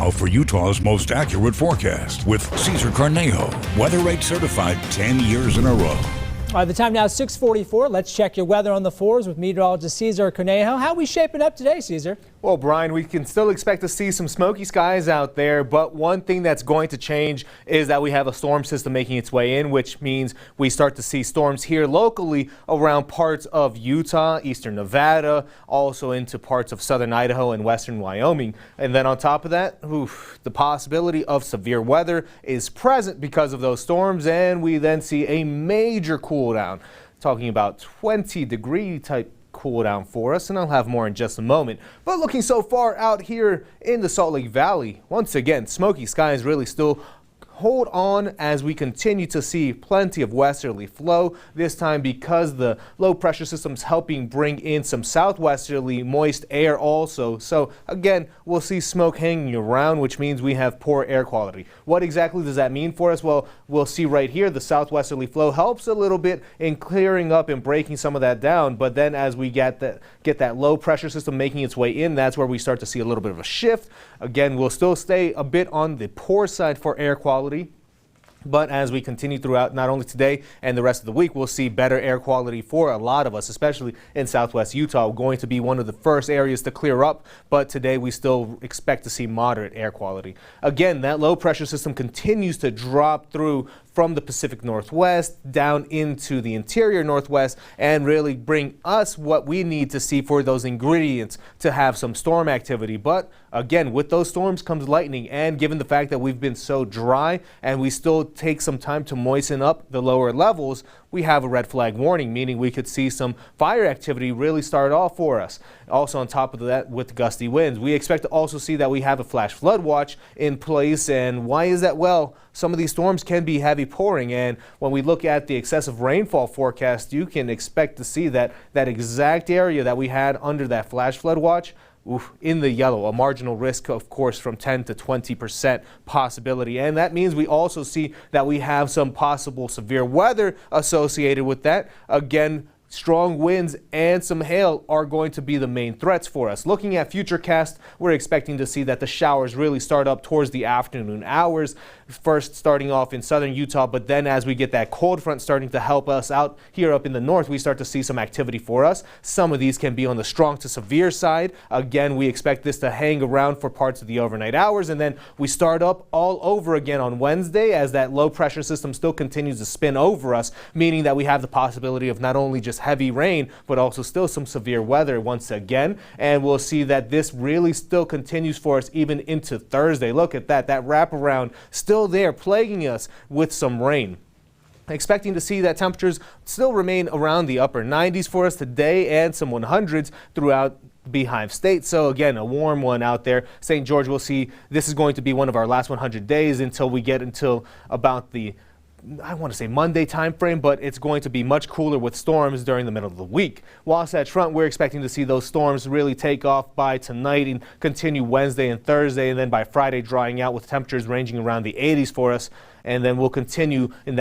Now for Utah's most accurate forecast with Cesar Cornejo, Weather Rate certified 10 years in a row. All right, the time now is 6:44. Let's check your weather on the fours with meteorologist Cesar Cornejo. How are we shaping up today, Cesar? Well, Brian, we can still expect to see some smoky skies out there, but one thing that's going to change is that we have a storm system making its way in, which means we start to see storms here locally around parts of Utah, eastern Nevada, also into parts of southern Idaho and western Wyoming. And then on top of that, the possibility of severe weather is present because of those storms, and we then see a major cool down, talking about 20-degree type cool down for us, and I'll have more in just a moment. But looking so far out here in the Salt Lake Valley, once again, smoky skies really still hold on as we continue to see plenty of westerly flow, this time because the low pressure system's helping bring in some southwesterly moist air also. So again, we'll see smoke hanging around, which means we have poor air quality. What exactly does that mean for us? Well, we'll see right here the southwesterly flow helps a little bit in clearing up and breaking some of that down, but then as we get that low pressure system making its way in, that's where we start to see a little bit of a shift. Again, we'll still stay a bit on the poor side for air quality. But as we continue throughout not only today and the rest of the week, we'll see better air quality for a lot of us, especially in southwest Utah. We're going to be one of the first areas to clear up, but today we still expect to see moderate air quality. Again, that low pressure system continues to drop through from the Pacific Northwest down into the interior Northwest and really bring us what we need to see for those ingredients to have some storm activity. But again, with those storms comes lightning, and given the fact that we've been so dry and we still take some time to moisten up the lower levels, we have a red flag warning, meaning we could see some fire activity really start off for us. Also on top of that, with gusty winds, we expect to also see that we have a flash flood watch in place. And why is that? Well, some of these storms can be heavy pouring, and when we look at the excessive rainfall forecast, you can expect to see that exact area that we had under that flash flood watch in the yellow, a marginal risk, of course, from 10 to 20% possibility. And that means we also see that we have some possible severe weather associated with that. Again, strong winds and some hail are going to be the main threats for us. Looking at FUTURECAST, we're expecting to see that the showers really start up towards the afternoon hours, first starting off in southern Utah, but then as we get that cold front starting to help us out here up in the north, we start to see some activity for us. Some of these can be on the strong to severe side. Again, we expect this to hang around for parts of the overnight hours, and then we start up all over again on Wednesday as that low pressure system still continues to spin over us, meaning that we have the possibility of not only just heavy rain, but also still some severe weather once again. And we'll see that this really still continues for us even into Thursday. Look at that wraparound still there plaguing us with some rain. Expecting to see that temperatures still remain around the upper 90s for us today and some 100s throughout Beehive State. So again, a warm one out there. St. George, we'll see this is going to be one of our last 100 days until we get until about the I want to say Monday time frame, but it's going to be much cooler with storms during the middle of the week. Wasatch Front, we're expecting to see those storms really take off by tonight and continue Wednesday and Thursday, and then by Friday drying out with temperatures ranging around the 80s for us, and then we'll continue in that